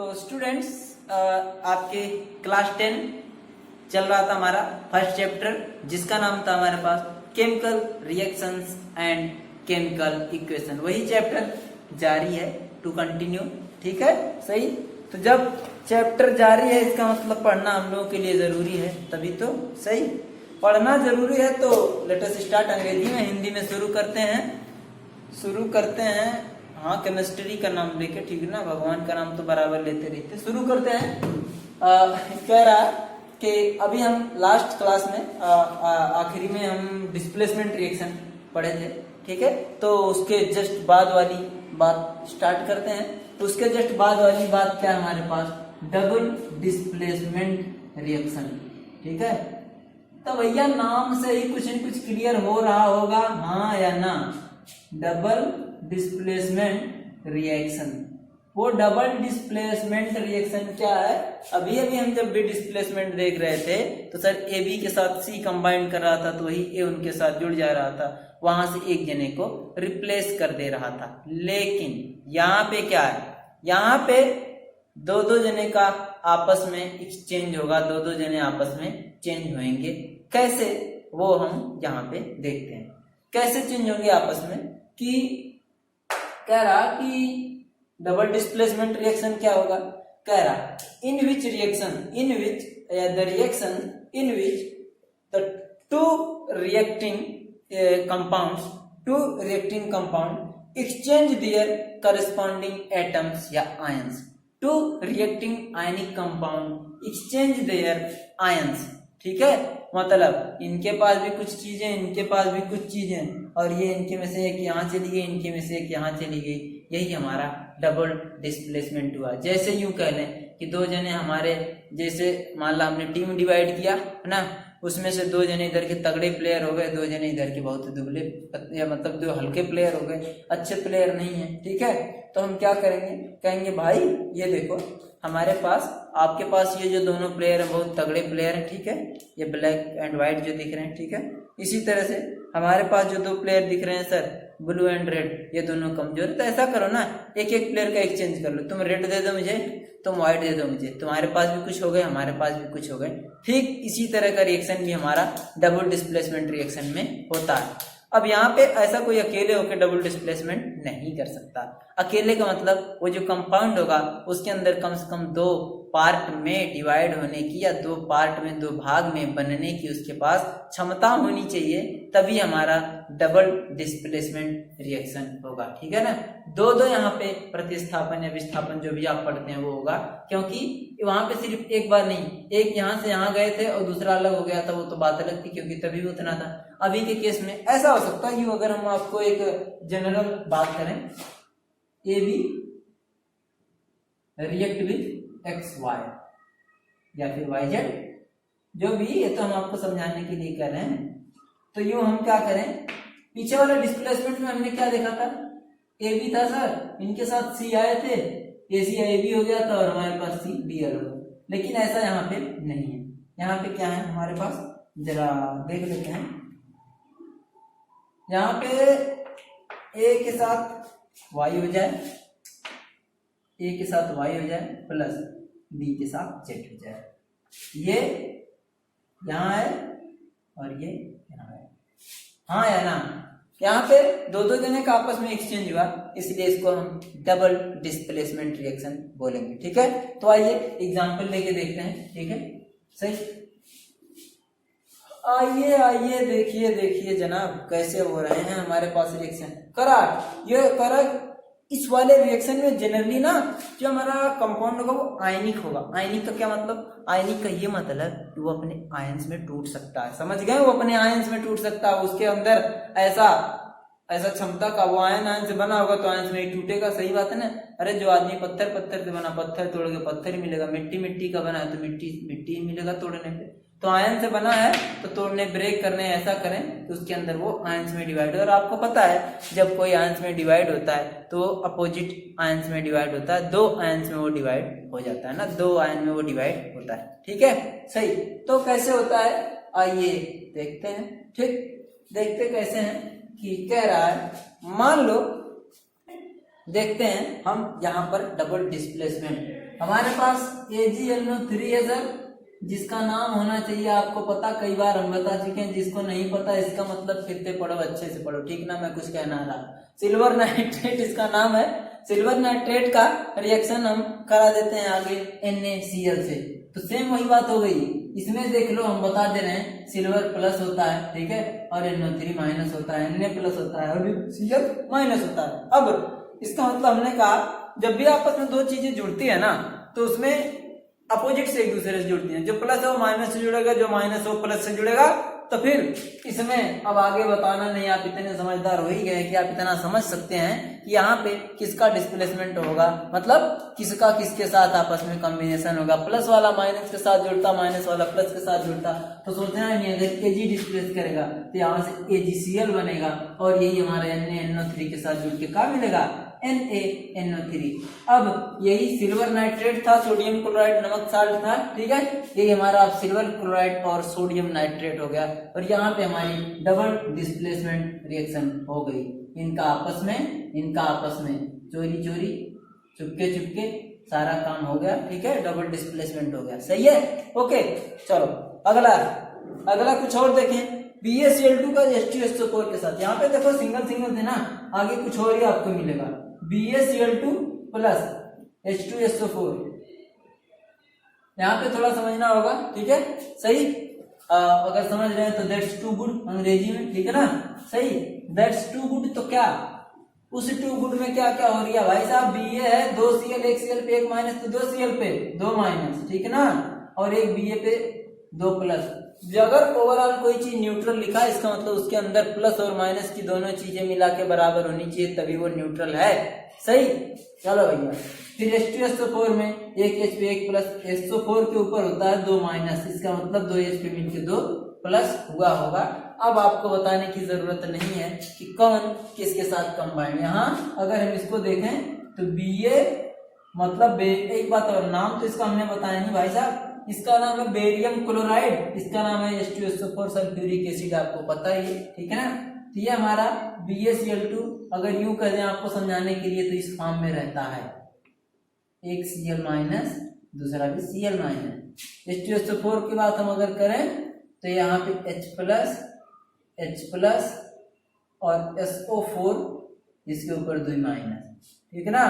तो स्टूडेंट्स आपके क्लास 10 चल रहा था हमारा फर्स्ट चैप्टर, जिसका नाम था हमारे पास chemical reactions and chemical equation. वही चैप्टर जारी है, टू कंटिन्यू। ठीक है, सही। तो जब चैप्टर जारी है इसका मतलब पढ़ना हम लोगों के लिए जरूरी है, तभी तो सही। पढ़ना जरूरी है तो लेट अस स्टार्ट। अंग्रेजी में हिंदी में शुरू करते हैं। हाँ, केमिस्ट्री का नाम लेके, ठीक है ना, भगवान का नाम तो बराबर लेते रहते। शुरू करते हैं। कह रहा कि अभी हम लास्ट क्लास में आखिरी में हम डिस्प्लेसमेंट रिएक्शन पढ़े थे, ठीक है। तो उसके जस्ट बाद वाली बात स्टार्ट करते हैं। तो उसके जस्ट बाद वाली बात क्या है हमारे पास? डबल डिस्प्लेसमेंट रिएक्शन, ठीक है। तो भैया नाम से ही कुछ न कुछ क्लियर हो रहा होगा, हाँ या ना? Double displacement reaction. वो डबल डिस्प्लेसमेंट रिएक्शन क्या है? अभी हम जब भी डिस्प्लेसमेंट देख रहे थे तो सर ए बी के साथ सी कंबाइन कर रहा था, तो वही ए उनके साथ जुड़ जा रहा था, वहां से एक जने को रिप्लेस कर दे रहा था। लेकिन यहाँ पे क्या है? यहाँ पे दो जने का आपस में एक्सचेंज होगा, दो जने आपस में चेंज होंगे। कैसे? वो हम यहाँ पे देखते हैं कैसे चेंज होंगे आपस में। कि कह रहा कि डबल डिस्प्लेसमेंट रिएक्शन क्या होगा? कह रहा in which the reaction in which the two reacting compound exchange their corresponding atoms या ions. Two reacting ionic compound exchange their ions, ठीक है। मतलब इनके पास भी कुछ चीजें, इनके पास भी कुछ चीजें, और ये इनके में से एक यहाँ चली गई, इनके में से एक यहाँ चली गई। यही हमारा डबल डिस्प्लेसमेंट हुआ। जैसे यूं कह लें कि दो जने हमारे, जैसे मान ला हमने टीम डिवाइड किया है ना, उसमें से दो जने इधर के तगड़े प्लेयर हो गए, दो जने इधर के बहुत दुबले, या मतलब दो हल्के प्लेयर हो गए, अच्छे प्लेयर नहीं है, ठीक है। तो हम क्या करेंगे? कहेंगे भाई ये देखो हमारे पास, आपके पास ये जो दोनों प्लेयर हैं बहुत तगड़े प्लेयर हैं, ठीक है। ये ब्लैक एंड व्हाइट जो दिख रहे हैं, ठीक है। इसी तरह से हमारे पास जो दो प्लेयर दिख रहे हैं सर, ब्लू एंड रेड, ये दोनों कमजोर है। तो ऐसा करो ना, एक प्लेयर का एक्सचेंज कर लो। तुम रेड दे दो मुझे, तुम व्हाइट दे दो मुझे। तुम्हारे पास भी कुछ हो गए, हमारे पास भी कुछ हो गए। ठीक इसी तरह का रिएक्शन भी हमारा डबल डिस्प्लेसमेंट रिएक्शन में होता है। अब यहाँ पे ऐसा कोई अकेले होकर डबल डिस्प्लेसमेंट नहीं कर सकता। अकेले का मतलब वो जो कंपाउंड होगा उसके अंदर कम से कम दो पार्ट में डिवाइड होने की, या दो पार्ट में, दो भाग में बनने की उसके पास क्षमता होनी चाहिए, तभी हमारा डबल डिस्प्लेसमेंट रिएक्शन होगा, ठीक है ना। दो यहाँ पे प्रतिस्थापन या विस्थापन जो भी आप पढ़ते हैं वो होगा, क्योंकि वहां पे सिर्फ एक बार नहीं, एक यहाँ से यहाँ गए थे और दूसरा अलग हो गया था, वो तो बात अलग थी, क्योंकि तभी वो उतना था। अभी के केस में ऐसा हो सकता है कि अगर हम आपको एक जनरल बात करें, A B react with X Y या फिर वाई जेड, जो भी, ये तो हम आपको समझाने के लिए कर रहे हैं। तो यूं हम क्या करें, पीछे वाले डिस्प्लेसमेंट में हमने क्या देखा था? ए बी था सर, इनके साथ सी आए थे, ए सी ए बी हो गया था, और हमारे पास सी डी अलग हो। लेकिन ऐसा यहाँ पे नहीं है। यहाँ पे क्या है हमारे पास, जरा देख लेते हैं। यहाँ पे ए के साथ वाई हो जाए, ए के साथ वाई हो जाए, प्लस बी के साथ जेड हो जाए। ये यहाँ है और ये यहाँ है, हाँ या ना? यहाँ पे दो जने का आपस में एक्सचेंज हुआ, इसलिए इसको हम डबल डिस्प्लेसमेंट रिएक्शन बोलेंगे, ठीक है। तो आइए एग्जांपल लेके देखते हैं, ठीक है, सही। आइए देखिए जनाब कैसे हो रहे हैं हमारे पास रिएक्शन। करा इस वाले रिएक्शन में जनरली ना जो हमारा कंपाउंड होगा वो आयनिक होगा। आयनिक का क्या मतलब? आयनिक का ये मतलब कि वो अपने आयंस में टूट सकता है, समझ गए? वो अपने आयंस में टूट सकता है, उसके अंदर ऐसा क्षमता का, वो आयन से बना होगा तो आयन में ही टूटेगा, सही बात है ना। अरे जो आदमी पत्थर से बना, पत्थर तोड़ के पत्थर ही मिलेगा, मिट्टी का बना है तो मिट्टी ही मिलेगा तोड़ने पे। तो आयन से बना है तो तोड़ने, ब्रेक करने, ऐसा करें तो उसके अंदर वो आयंस में डिवाइड हो। और आपको पता है जब कोई आयंस में डिवाइड होता है तो अपोजिट आयंस में डिवाइड होता है, दो आयंस में वो डिवाइड हो जाता है ना, दो आयन में वो डिवाइड होता है, ठीक है, सही। तो कैसे होता है आइए देखते हैं, ठीक। देखते कैसे हैं कि कह रहा है, मान लो देखते हैं हम यहाँ पर डबल डिस्प्लेसमेंट। हमारे पास AgNO3 है सर, जिसका नाम होना चाहिए आपको पता, कई बार हम बता चुके हैं। जिसको नहीं पता इसका मतलब फिर से पढ़ो, अच्छे से पढ़ो, ठीक ना, मैं कुछ कहना रहा। सिल्वर नाइट्रेट इसका नाम है। सिल्वर नाइट्रेट का रिएक्शन हम करा देते हैं आगे NaCl से, तो सेम वही बात हो गई। इसमें देख लो हम बता दे रहे हैं सिल्वर प्लस होता है, ठीक है, और NO3 माइनस होता है, Na प्लस होता है और Cl माइनस होता है। अब इसका मतलब हमने कहा जब भी आपस में दो चीजें जुड़ती है ना, तो उसमें अपोजिट से एक दूसरे से जुड़ती हैं। जो प्लस है वो माइनस से जुड़ेगा, जो माइनस है वो प्लस से जुड़ेगा। तो फिर इसमें अब आगे बताना नहीं, आप इतने समझदार हो ही गए कि आप इतना समझ सकते हैं कि यहाँ पे किसका डिस्प्लेसमेंट होगा, मतलब किसका किसके साथ आपस में कॉम्बिनेशन होगा। प्लस वाला माइनस के साथ जुड़ता, माइनस वाला प्लस के साथ जुड़ता, तो सोचना नहीं, अगर Ag डिस्प्लेस करेगा तो यहाँ से AgCl बनेगा और यही हमारे NaNO3 के साथ जुड़ के क्या मिलेगा, NaNO3। अब यही सिल्वर नाइट्रेट था, सोडियम क्लोराइड नमक साल्ट था, ठीक है, यही हमारा सिल्वर क्लोराइड और सोडियम नाइट्रेट हो गया। और यहाँ पे हमारी डबल डिस्प्लेसमेंट रिएक्शन हो गई, इनका आपस में चोरी चोरी चुपके चुपके सारा काम हो गया, ठीक है, डबल डिस्प्लेसमेंट हो गया, सही है। ओके चलो अगला कुछ और देखें। BaCl2 का H2SO4 के साथ, यहाँ पे देखो सिंगल सिंगल थे ना, आगे कुछ और ही आपको मिलेगा। BaCl2 प्लस H2SO4, यहाँ पे थोड़ा समझना होगा, ठीक है, सही। अगर समझ रहे हैं तो दैट्स टू गुड अंग्रेजी में, ठीक है ना, सही। दैट्स टू गुड, तो क्या उस टू गुड में क्या क्या हो रही है भाई साहब, Ba है 2Cl, 1Cl पे 1 माइनस, तो 2Cl पे 2 माइनस, ठीक है ना, और एक Ba पे 2 प्लस। अगर ओवरऑल कोई चीज न्यूट्रल लिखा है, इसका मतलब उसके अंदर प्लस और माइनस की दोनों चीजें मिला के बराबर होनी चाहिए, तभी वो न्यूट्रल है, सही। चलो भैया, फिर H2SO4 में एक H पे 1 प्लस, SO4 के ऊपर होता है 2 माइनस, इसका मतलब 2 H पे मिलकर 2 प्लस हुआ होगा। अब आपको बताने की जरूरत नहीं है कि कौन किसके साथ कंबाइंड। यहाँ अगर हम इसको देखें तो Ba मतलब एक बात और, नाम तो इसका हमने बताया नहीं भाई साहब, इसका नाम है बेरियम क्लोराइड, इसका नाम है H2SO4 सल्फ्यूरिक एसिड, आपको पता ही है, ठीक है ना। तो ये हमारा BaCl2 अगर यूं कह दें आपको समझाने के लिए तो इस फॉर्म में रहता है, एक Cl माइनस दूसरा भी Cl माइनस। H2SO4 की बात हम अगर करें तो यहाँ पे H प्लस और SO4, इसके ऊपर 2 माइनस, ठीक है ना।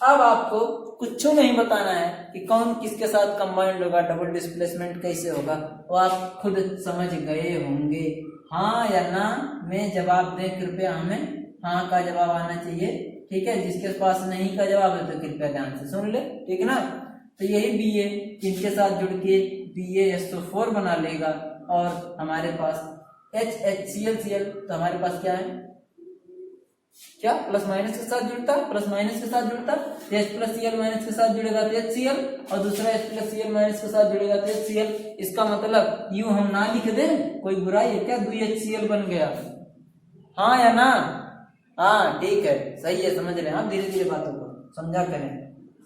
अब आपको कुछ नहीं बताना है कि कौन किसके साथ कंबाइंड होगा, डबल डिस्प्लेसमेंट कैसे होगा, वो आप खुद समझ गए होंगे। हाँ या ना में जवाब दें कृपया, हमें हाँ का जवाब आना चाहिए, ठीक है। जिसके पास नहीं का जवाब है तो कृपया ध्यान से सुन ले, ठीक है ना। तो यही Ba इनके साथ जुड़ के BaSO4 बना लेगा और हमारे पास HCl, तो हमारे पास क्या है, क्या प्लस माइनस के साथ जुड़ता, प्लस माइनस के साथ जुड़ता, H प्लस Cl माइनस के साथ जुड़ेगा तो HCl, और दूसरा H प्लस Cl माइनस के साथ जुड़ेगा तो HCl। इसका मतलब यूं हम ना लिख दें, कोई बुराई है क्या, 2HCl बन गया, हाँ या ना, हाँ ठीक है, सही है, समझ रहे हैं आप, धीरे धीरे बातों को समझा करें,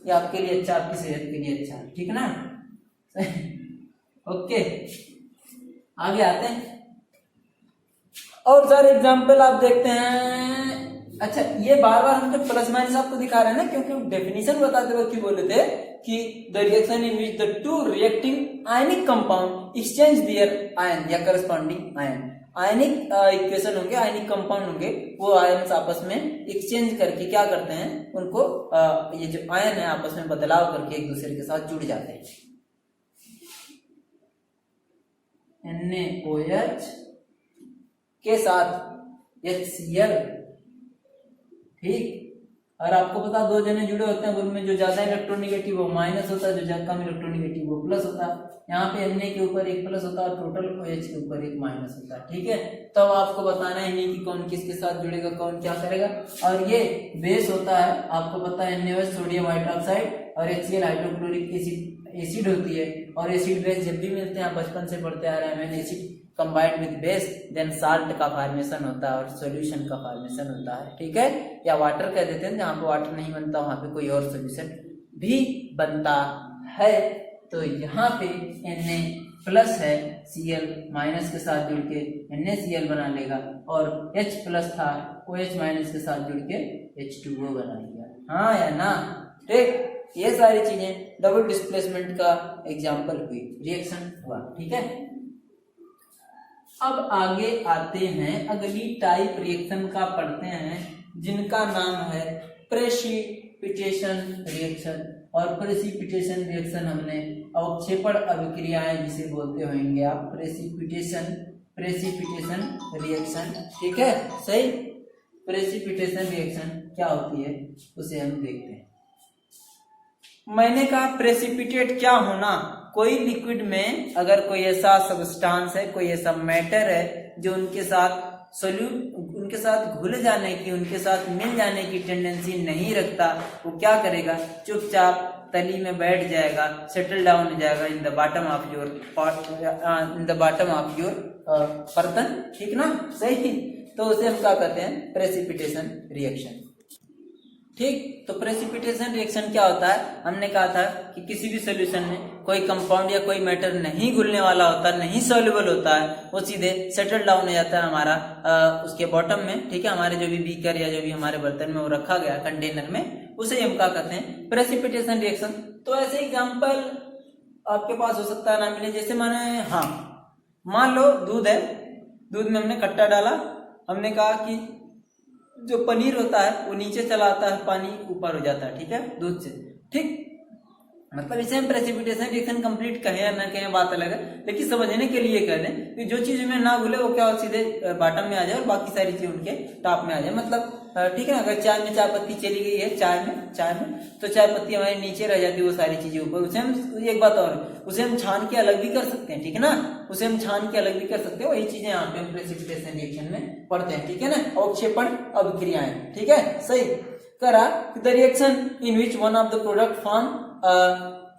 ये आपके लिए अच्छा, आपकी सेहत के लिए अच्छा, ठीक है ना। ओके आगे आते हैं। और सर एग्जाम्पल आप देखते हैं, अच्छा ये बार बार हम जो प्लस माइनस आपको दिखा रहे हैं ना, क्योंकि डेफिनेशन बताते वक्त बोले थे कि the reaction in which the two reacting ionic compound exchange there ion या करस्पॉन्डिंग आयन, आयनिक इक्वेशन होंगे, आयनिक कंपाउंड होंगे, वो आयन आपस में एक्सचेंज करके क्या करते हैं, उनको ये जो आयन है आपस में बदलाव करके एक दूसरे के साथ जुड़ जाते हैं। NaOH के साथ HCl, ठीक। और आपको पता दो जने जुड़े होते हैं, उनमें जो ज्यादा इलेक्ट्रोनेगेटिव वो माइनस होता है, जो ज्यादा कम इलेक्ट्रोनेगेटिव वो प्लस होता है। यहाँ पे Na के ऊपर 1 प्लस होता है, टोटल OH के ऊपर 1 माइनस होता है, ठीक है। तो अब आपको बताना है नहीं कि कौन किसके साथ जुड़ेगा, कौन क्या करेगा। और ये बेस होता है, आपको पता है NaOH सोडियम हाइड्रोक्साइड और HCl हाइड्रोक्लोरिक एसिड होती है। और एसिड बेस जब भी मिलते हैं, बचपन से पढ़ते आ रहे हैं, acid combined with base then salt का फॉर्मेशन होता है और सॉल्यूशन का फॉर्मेशन होता है, ठीक है, या वाटर कह देते हैं, जहाँ पे वाटर नहीं बनता वहां पे कोई और सॉल्यूशन भी बनता है। तो यहाँ पे Na प्लस है, Cl माइनस के साथ जुड़ के NaCl बना लेगा, और H प्लस था OH माइनस के साथ जुड़ के H2O बना लिया, हाँ या ना, ठीक। ये सारी चीजें डबल डिस्प्लेसमेंट का एग्जाम्पल हुई, रिएक्शन हुआ, ठीक है। अब आगे आते हैं, अगली टाइप रिएक्शन का पढ़ते हैं, जिनका नाम है प्रेसिपिटेशन रिएक्शन। और प्रेसिपिटेशन रिएक्शन हमने अवक्षेपण अभिक्रियाएं जिसे बोलते होंगे आप, प्रेसिपिटेशन रिएक्शन, ठीक है, सही। प्रेसिपिटेशन रिएक्शन क्या होती है उसे हम देखते हैं। मैंने कहा प्रेसिपिटेट क्या होना, कोई लिक्विड में अगर कोई ऐसा सब्सटेंस है, कोई ऐसा मैटर है जो उनके साथ घुल जाने की, उनके साथ मिल जाने की टेंडेंसी नहीं रखता, वो क्या करेगा, चुपचाप तली में बैठ जाएगा, सेटल डाउन हो जाएगा in the bottom of your बर्तन, ठीक ना, सही। तो उसे हम क्या कहते हैं, प्रेसिपिटेशन रिएक्शन, ठीक। तो प्रेसिपिटेशन रिएक्शन क्या होता है, हमने कहा था कि किसी भी सॉल्यूशन में कोई कंपाउंड या कोई मैटर नहीं घुलने वाला होता, नहीं सॉल्युबल होता है, वो सीधे सेटल डाउन हो जाता है हमारा उसके बॉटम में, ठीक है, हमारे जो भी बीकर या जो भी हमारे बर्तन में वो रखा गया कंटेनर में, उसे हम क्या कहते हैं, प्रेसिपिटेशन रिएक्शन। तो ऐसे एग्जाम्पल आपके पास हो सकता है ना मिले, जैसे माने, हाँ, मान लो दूध है, दूध में हमने खट्टा डाला, हमने कहा कि जो पनीर होता है वो नीचे चला आता है, पानी ऊपर हो जाता है, ठीक है, दूध से, ठीक। मतलब इसे हम प्रेसिपिटेशन रिएक्शन कंप्लीट कहें या ना कहें बात अलग है, लेकिन समझने के लिए कह दें कि जो चीज में ना घुले वो क्या हो, सीधे बॉटम में आ जाए और बाकी सारी चीज उनके टॉप में आ जाए। मतलब ठीक है, अगर चाय में चाय पत्ती चली गई है, चाय में तो चाय पत्ती हमारे नीचे रह जाती है, वो सारी चीजें ऊपर। उसे हम, एक बात और, उसे हम छान के अलग भी कर सकते हैं, ठीक है ना, उसे हम छान के अलग भी कर सकते हैं। वही चीजें यहाँ पे हम प्रेसिपिटेशन रिएक्शन में पढ़ते हैं, ठीक है ना, अवक्षेपण अभिक्रियाएं, ठीक है, सही। करा the reaction in which one of the product form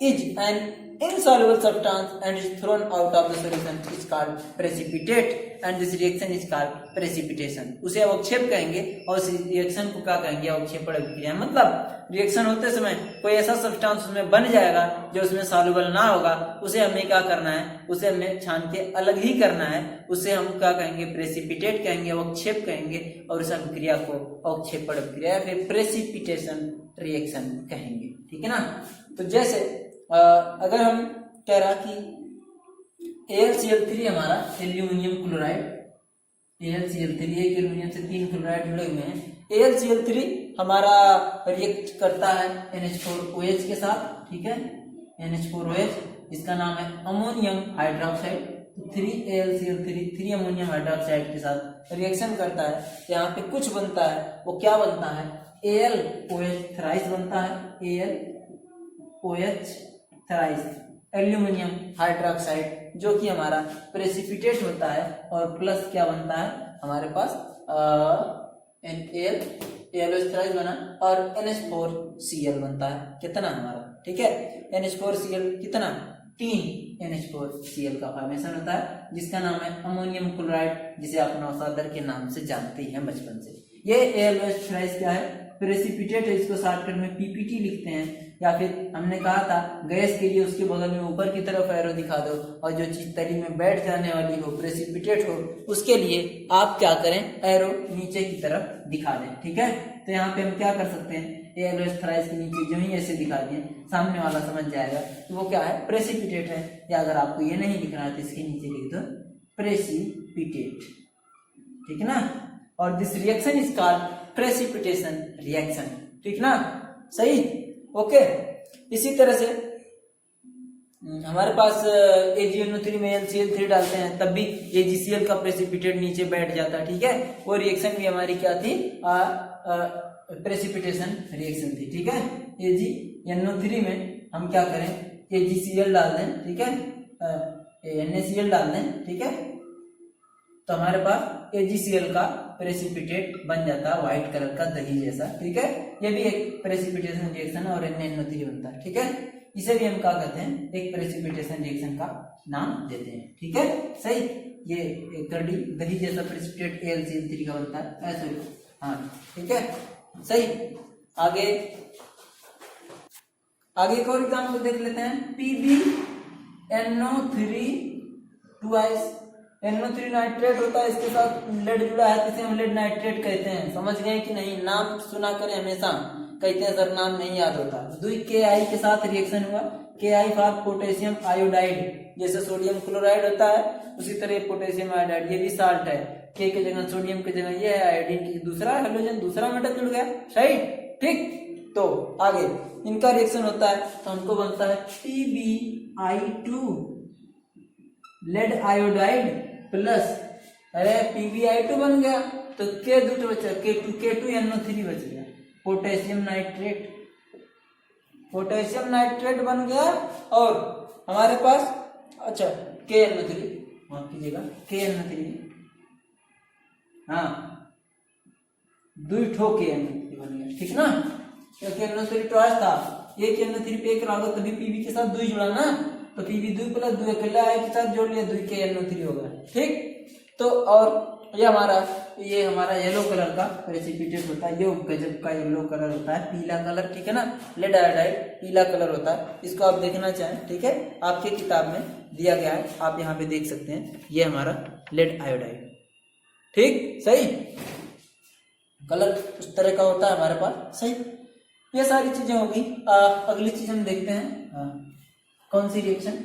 is an insoluble substance and is thrown out of the solution is called precipitate and this reaction is called precipitation। उसे अवक्षेप कहेंगे और इस रिएक्शन को क्या कहेंगे, अवक्षेपण अभिक्रिया। मतलब रिएक्शन होते समय कोई ऐसा सब्सटेंस उसमें बन जाएगा जो उसमें सॉल्युबल ना होगा, उसे हमें क्या करना है, उसे हमें छान के अलग ही करना है, उसे हम क्या कहेंगे, प्रेसिपिटेट कहेंगे, अवक्षेप कहेंगे, और उस अभिक्रिया को अवक्षेपण अभिक्रिया फिर प्रेसिपिटेशन रिएक्शन कहेंगे, ठीक है ना। तो जैसे अगर हम कह रहा कि AlCl3 हमारा एल्यूमिनियम क्लोराइड, AlCl3 एक एल्यूमिनियम से 3 क्लोराइड जुड़े हुए हैं, AlCl3 हमारा रिएक्ट करता है NH4OH के साथ, ठीक है, NH4OH, इसका नाम है अमोनियम हाइड्रोक्साइड। तो 3AlCl3 3 अमोनियम हाइड्रोक्साइड के साथ रिएक्शन करता है, यहाँ पे कुछ बनता है, वो क्या बनता है, AlOH थ्राइस बनता है, AlOH थ्राइस एल्यूमिनियम हाइड्रोक्साइड, जो कि हमारा प्रेसिपिटेट होता है, और प्लस क्या बनता है हमारे पास AlOH थ्राइस बना, और NH4Cl बनता है, कितना हमारा, ठीक है, NH4Cl कितना, 3 NH4Cl का फॉर्मेशन होता है, जिसका नाम है अमोनियम क्लोराइड, जिसे आप नौसादर के नाम से जानते हैं बचपन से। ये AlOH थ्राइस क्या है, प्रेसिपिटेट है, इसको शॉर्टकट में PPT लिखते हैं, या फिर हमने कहा था गैस के लिए उसके बगल में ऊपर की तरफ एरो दिखा दो, और जो चीज तली में बैठ जाने वाली हो, प्रेसिपिटेट हो, उसके लिए आप क्या करें, एरो नीचे की तरफ दिखा दें, ठीक है। तो यहाँ पे हम क्या कर सकते हैं, AlOH थ्राइस के नीचे जो ही ऐसे दिखा दिए, सामने वाला समझ जाएगा कि वो क्या है, प्रेसिपिटेट है। या अगर आपको ये नहीं दिख रहा है तो इसके नीचे लिख दो प्रेसिपिटेट, ठीक है ना। और this reaction is called precipitation reaction, ठीक ना, सही, ओके। इसी तरह से हमारे पास AgNO3 में AlCl3 डालते हैं, तब भी AgCl का प्रेसिपिटेट नीचे बैठ जाता है, ठीक है। वो रिएक्शन भी हमारी क्या थी, प्रेसिपिटेशन रिएक्शन थी, ठीक है। AgNO3 में हम क्या करें, AgCl डाल दें, ठीक है, NaCl डाल दें, ठीक है, तो हमारे पास AgCl का प्रेसिपिटेट बन जाता है, व्हाइट कलर का दही जैसा, ठीक है। ये भी एक प्रेसिपिटेशन रिएक्शन है, और NaNO3 बनता है, ठीक है। इसे भी हम क्या कहते हैं, एक प्रेसिपिटेशन रिएक्शन का नाम देते हैं, ठीक है, सही। ये एक कड़ी दही जैसा प्रेसिपिटेट AlCl3 का बनता है, सॉरी, हाँ, ठीक है, सही। आगे एक और एग्जाम्पल देख लेते हैं, PbNO3 2 NO3 नाइट्रेट होता है, इसके साथ लेड जुड़ा है, इसे हम लेड नाइट्रेट कहते हैं। समझ गए कि नहीं, नाम सुना करें हमेशा, कहते हैं सर नाम नहीं याद होता। दुई KI के साथ रिएक्शन हुआ, KI फॉर पोटेशियम आयोडाइड, जैसे सोडियम क्लोराइड होता है उसी तरह पोटेशियम आयोडाइड, ये भी साल्ट है, के जगह सोडियम की जगह ये है आयोडीन की, दूसरा हाइड्रोजन दूसरा मेटल जुड़ गया, सही, ठीक। तो आगे इनका रिएक्शन होता है तो हमको बनता है PbI2 लेड आयोडाइड प्लस, अरे PbI2 बन गया तो K2 बचा, K2NO3 बच गया, पोटेशियम नाइट्रेट, पोटेशियम नाइट्रेट बन गया। और हमारे पास अच्छा KNO3, माफ कीजिएगा KNO3, हाँ दुई ठो KNO3 बन गया, ठीक ना, क्योंकि NO3 टॉस था, एक NO3 पे एक रहा तभी Pb के साथ दुई जुड़ा ना, तो Pb दुई प्लस दुई अकेला I के साथ जोड़ लिया, दुई KNO3 होगा, ठीक। तो और ये हमारा येलो कलर का प्रेसिपिटेट होता है, ये गजब का येलो कलर होता है, पीला कलर, ठीक है ना, लेड आयोडाइड पीला कलर होता है, इसको आप देखना चाहें, ठीक है, आपके किताब में दिया गया है, आप यहाँ पे देख सकते हैं, ये हमारा लेड आयोडाइड, ठीक, सही कलर उस तरह का होता है हमारे पास, सही। ये सारी चीजें होगी। अगली चीज हम देखते हैं, कौन सी रिएक्शन,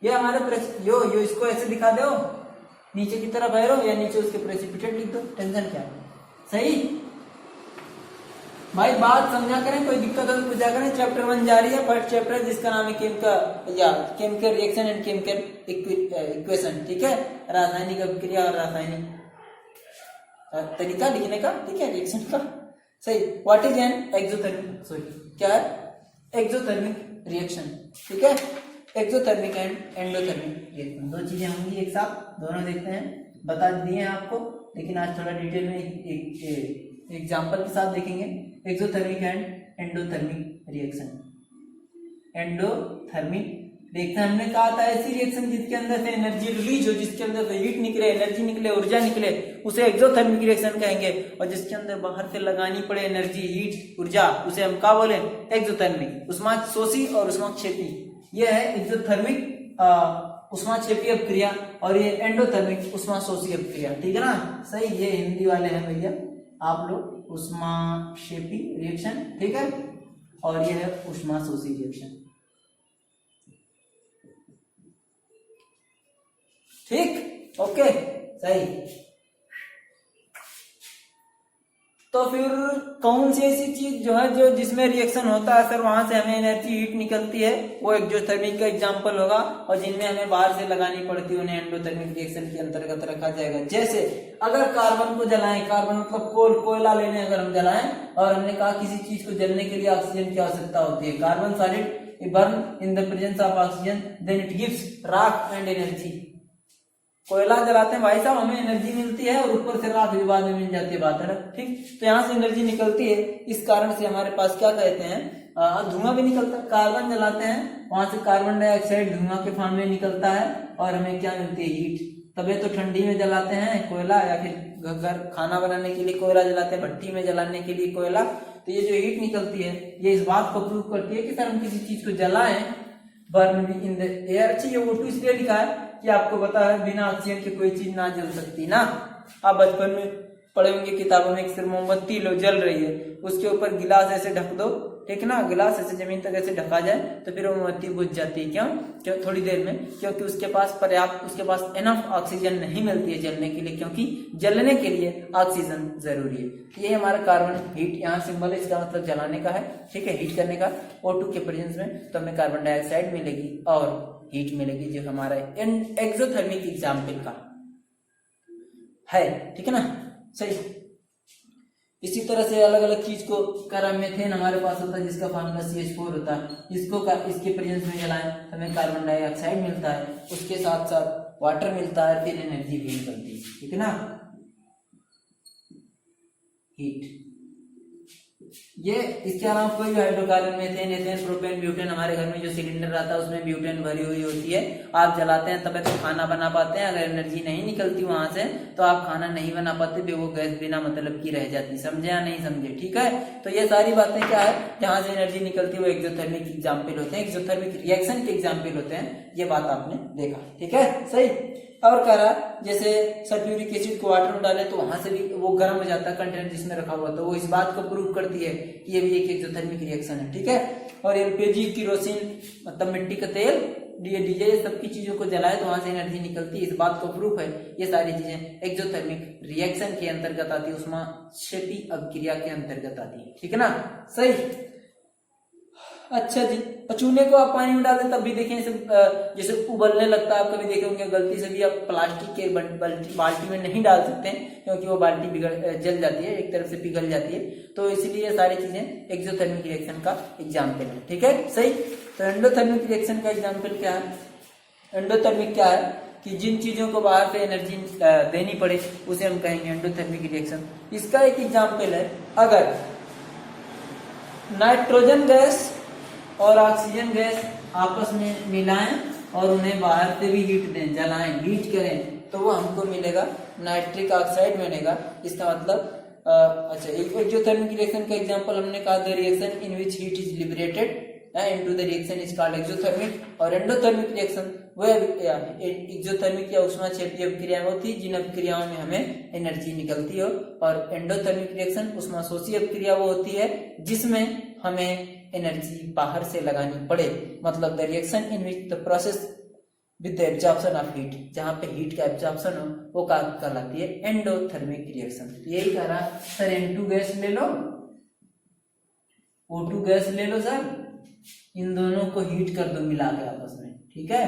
ये हमारे यो इसको ऐसे दिखा दो, नीचे की तरफ एरो या नीचे उसके प्रेसिपिटेट लिख दो, टेंशन क्या है, सही भाई, बात समझा करें, कोई दिक्कत हो तो पूछा करें। चैप्टर 1 जारी है, फर्स्ट चैप्टर है जिसका नाम है chemical reaction and chemical equation, ठीक है, रासायनिक अभिक्रिया और रासायनिक तरीका लिखने का, ठीक है, रिएक्शन का, सही। What is an exothermic, sorry क्या है, एक्सोथर्मिक रिएक्शन, ठीक है, एक्सोथर्मिक एंड एंडोथर्मिक रिएक्शन, दो चीजें होंगी एक साथ, दोनों देखते हैं, बता दिए हैं आपको, लेकिन आज थोड़ा डिटेल में एक एग्जांपल के साथ देखेंगे। Exothermic and endothermic reaction, endothermic reaction हमने कहा था ऐसी रिएक्शन जिसके अंदर से एनर्जी रिलीज हो, जिसके अंदर से हीट निकले, एनर्जी निकले, ऊर्जा निकले, उसे एक्सोथर्मिक रिएक्शन कहेंगे। और जिसके अंदर बाहर से लगानी पड़े एनर्जी, हीट, ऊर्जा, उसे हम क्या बोले, एक्सोथर्मिक, उष्माशोषी और उष्माक्षेपी, ये है एक्सोथर्मिक उष्माक्षेपी अपक्रिया, और ये एंडोथर्मिक उष्माशोषी अपक्रिया, ठीक है ना, सही। ये हिंदी वाले हैं भैया आप लोग, उष्माक्षेपी रिएक्शन, ठीक है, और ये है उष्माशोषी रिएक्शन, ठीक, ओके, सही। तो फिर कौन सी ऐसी चीज जो है जो जिसमें रिएक्शन होता है सर वहां से हमें एनर्जी हीट निकलती है, वो एक्सोथर्मिक का एग्जांपल होगा, और जिनमें हमें बाहर से लगानी पड़ती है उन्हें एंडोथर्मिक रिएक्शन के अंतर्गत रखा जाएगा। जैसे अगर कार्बन को जलाएं, कार्बन मतलब कोयला लेने अगर हम जलाएं, और हमने कहा किसी चीज को जलने के लिए ऑक्सीजन की आवश्यकता होती है, carbon solid burn in the presence of oxygen then it gives rakh and energy. कोयला जलाते हैं भाई साहब, हमें एनर्जी मिलती है, और ऊपर से राख भी बाद में मिल जाती है, बात है ना, ठीक। तो यहाँ से एनर्जी निकलती है, इस कारण से हमारे पास क्या कहते हैं, धुआं भी निकलता है। कार्बन जलाते हैं, वहां से कार्बन डाइऑक्साइड धुआं के फॉर्म में निकलता है, और हमें क्या मिलती है, हीट। तबे तो ठंडी में जलाते हैं कोयला, या फिर घर खाना बनाने के लिए कोयला जलाते हैं, भट्टी में जलाने के लिए कोयला। तो ये जो हीट निकलती है ये इस बात को प्रूव करती है कि सर हम किसी चीज को जलाएं, बर्न भी इन द एयर। अच्छा ये O2 इसलिए लिखा है कि आपको पता है बिना ऑक्सीजन की कोई चीज ना जल सकती ना। आप बचपन में पढ़े होंगे किताबों में, सिर्फ मोमबत्ती लो जल रही है, उसके ऊपर गिलास ऐसे ढक दो, ठीक ना, गिलास ऐसे जमीन तक ऐसे ढका जाए तो फिर वो मोमबत्ती बुझ जाती है। क्यों थोड़ी देर में, क्योंकि उसके पास पर्याप्त, उसके पास एनफ ऑक्सीजन नहीं मिलती है जलने के लिए, क्योंकि जलने के लिए ऑक्सीजन जरूरी है। ये हमारा कार्बन हीट यहाँ सिंबल है, इसका मतलब जलाने का है, ठीक है, हीट करने का। O2 के प्रेजेंस में तो हमें कार्बन डाइऑक्साइड मिलेगी और हीट मिलेगी, जो हमारा एक्सोथर्मिक एग्जाम्पल का है, ठीक है ना, सही। इसी तरह से अलग अलग चीज को मेथेन हमारे पास होता है, जिसका फॉर्मूला CH4 होता है। इसके प्रेजेंस में जलाएं तो हमें कार्बन डाइऑक्साइड मिलता है, उसके साथ साथ वाटर मिलता है, फिर एनर्जी भी निकलती है, ठीक है ना, हीट। ये इसके अलावा कोई भी hydrocarbon, methane, ethane, propane, butane, हमारे घर में जो सिलेंडर आता है उसमें ब्यूटेन भरी हुई होती है, आप जलाते हैं तब तो खाना बना पाते हैं। अगर एनर्जी नहीं निकलती वहां से तो आप खाना नहीं बना पाते, वो गैस बिना मतलब की रह जाती। समझे या नहीं समझे, ठीक है। तो ये सारी बातें क्या है, जहां से एनर्जी निकलती है वो एक्सोथर्मिक एग्जाम्पल होते हैं, एक्सोथर्मिक रिएक्शन के एग्जाम्पल होते हैं। ये बात आपने देखा, ठीक है, सही। और कह रहा जैसे सल्फ्यूरिक एसिड को वाटर में डाले तो वहां से भी वो गर्म हो जाता है, कंटेनर जिसमें रखा हुआ, तो वो इस बात को प्रूव करती है कि ये भी एक एक्सोथर्मिक रिएक्शन है, ठीक है। और एलपीजी, केरोसिन मतलब मिट्टी का तेल, डीजल, ये सब की चीजों को जलाए तो वहां से एनर्जी निकलती है, इस बात को प्रूफ है। ये सारी चीजें एक्सोथर्मिक रिएक्शन के अंतर्गत आती है, ऊष्माक्षेपी अभिक्रिया के अंतर्गत आती है, ठीक है ना, सही। अच्छा जी, चूने को आप पानी में डाल दें तब भी देखें जैसे उबलने लगता है, आप कभी देखे होंगे, गलती से भी आप प्लास्टिक के बाल्टी में नहीं डाल सकते हैं, क्योंकि वो बाल्टी जल जाती है, एक तरफ से पिघल जाती है, तो इसलिए सारी चीजें एक्सोथर्मिक रिएक्शन का एग्जाम्पल है, ठीक है, सही। तो एंडोथर्मिक रिएक्शन का एग्जाम्पल क्या है? एंडोथर्मिक क्या है कि जिन चीजों को बाहर से एनर्जी देनी पड़े उसे हम कहेंगे एंडोथर्मिक रिएक्शन। इसका एक एग्जाम्पल है, अगर नाइट्रोजन गैस और ऑक्सीजन गैस आपस में मिलाएं और उन्हें बाहर से भी हीट दें, जलाएं, हीट करें, तो वो हमको मिलेगा नाइट्रिक ऑक्साइड बनेगा। इसका मतलब अच्छा, एक्सोथर्मिक रिएक्शन का एग्जांपल हमने कहा, the reaction in which heat is liberated into the reaction is called exothermic. और एंडोथर्मिक रिएक्शन वह एक्सोथर्मिक या ऊष्माक्षेपीय अभिक्रियाएं होती जिन अभिक्रियाओं में हमें एनर्जी निकलती हो, और एंडोथर्मिक रिएक्शन ऊष्माशोषी अभिक्रिया वो होती है जिसमें हमें एनर्जी बाहर से लगानी पड़े, मतलब the reaction in which the process with the absorption of heat, जहां पे हीट का एब्जॉर्प्शन हो वो कहलाती है एंडोथर्मिक रिएक्शन। यही कह रहा सर, N2 गैस ले लो, O2 गैस ले लो सर, इन दोनों को हीट कर दो मिला के आपस में, ठीक है,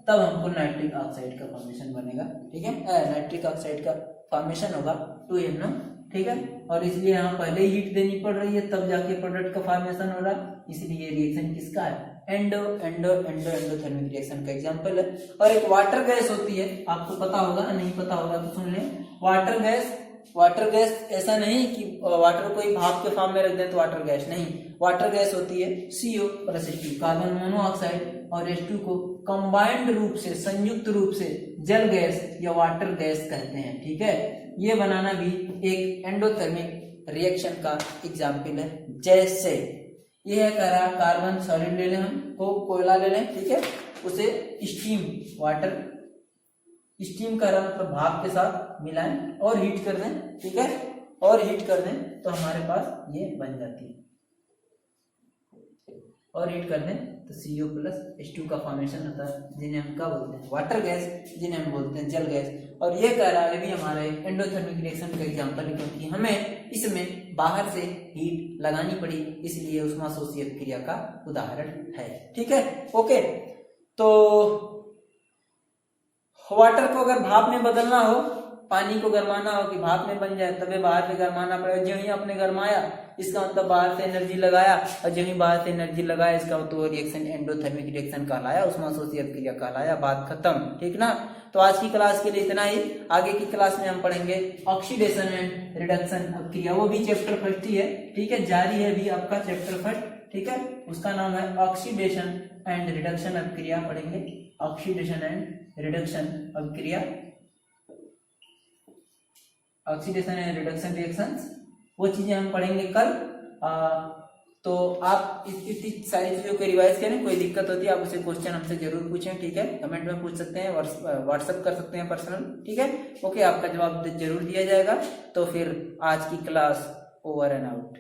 तब हमको नाइट्रिक ऑक्साइड का फॉर्मेशन बनेगा, ठीक है, नाइट्रिक ऑक्साइड का फॉर्मेशन होगा 2NO, ठीक है। और इसलिए यहाँ पहले ही हीट देनी पड़ रही है तब जाके प्रोडक्ट का फॉर्मेशन हो रहा है, इसलिए रिएक्शन किसका है? एंडोथर्मिक रिएक्शन का एग्जांपल है। और एक वाटर गैस होती है, आपको पता होगा, नहीं पता होगा तो सुन लें। वाटर गैस ऐसा नहीं कि वाटर को ही भाप के फॉर्म में रख दें तो वाटर गैस नहीं, वाटर गैस होती है CO plus H2, carbon monoxide और H2 को कंबाइंड रूप से, संयुक्त रूप से जल गैस या वाटर गैस कहते हैं, ठीक है। ये बनाना भी एक एंडोथर्मिक रिएक्शन का एग्जाम्पल है। जैसे ये है, कह रहा कार्बन सॉलिड ले लें, हम कोयला ले लें, ठीक है, उसे स्टीम, वाटर स्टीम का रहा मतलब भाप के साथ मिलाएं और हीट कर दें, ठीक है, और हीट कर दें तो हमारे पास ये बन जाती है, और हीट कर दें तो CO प्लस H2 का फॉर्मेशन होता है, जिन्हें हम क्या बोलते हैं? वाटर गैस, जिन्हें हम बोलते हैं जल गैस। और ये कह रहा है भी हमारे एंडोथर्मिक रिएक्शन का एग्जांपल है, क्योंकि हमें इसमें बाहर से हीट लगानी पड़ी, इसलिए ऊष्माशोषी अभिक्रिया का उदाहरण है, ठीक है, ओके। तो वाटर को अगर भाप में बदलना हो, पानी को गरमाना हो कि भाप में बन जाए, तबे बाहर से गरमाना पड़ेगा। जो ही आपने गरमाया इसका मतलब बाहर से एनर्जी लगाया, और जो ही बाहर से एनर्जी लगाया इसका तो रिएक्शन एंडोथर्मिक रिएक्शन कहलाया, ऊष्माशोषी अभिक्रिया कहलाया, बात खत्म, ठीक ना। तो आज की क्लास के लिए इतना ही। आगे की क्लास में हम पढ़ेंगे ऑक्सीडेशन एंड रिडक्शन अभिक्रिया, वो भी चैप्टर फर्स्ट ही है, ठीक है, जारी है भी आपका चैप्टर फर्स्ट, ठीक है, उसका नाम है ऑक्सीडेशन एंड रिडक्शन अभिक्रिया, पढ़ेंगे ऑक्सीडेशन एंड रिडक्शन अभिक्रिया, ऑक्सीडेशन एंड रिडक्शन रिएक्शंस, वो चीजें हम पढ़ेंगे कल। तो आप इतनी सारी चीजों को रिवाइज करें, कोई दिक्कत होती है आप उसे क्वेश्चन हमसे जरूर पूछें, ठीक है, कमेंट में पूछ सकते हैं, व्हाट्सएप कर सकते हैं पर्सनल, ठीक है, ओके, आपका जवाब जरूर दिया जाएगा। तो फिर आज की क्लास ओवर एंड आउट।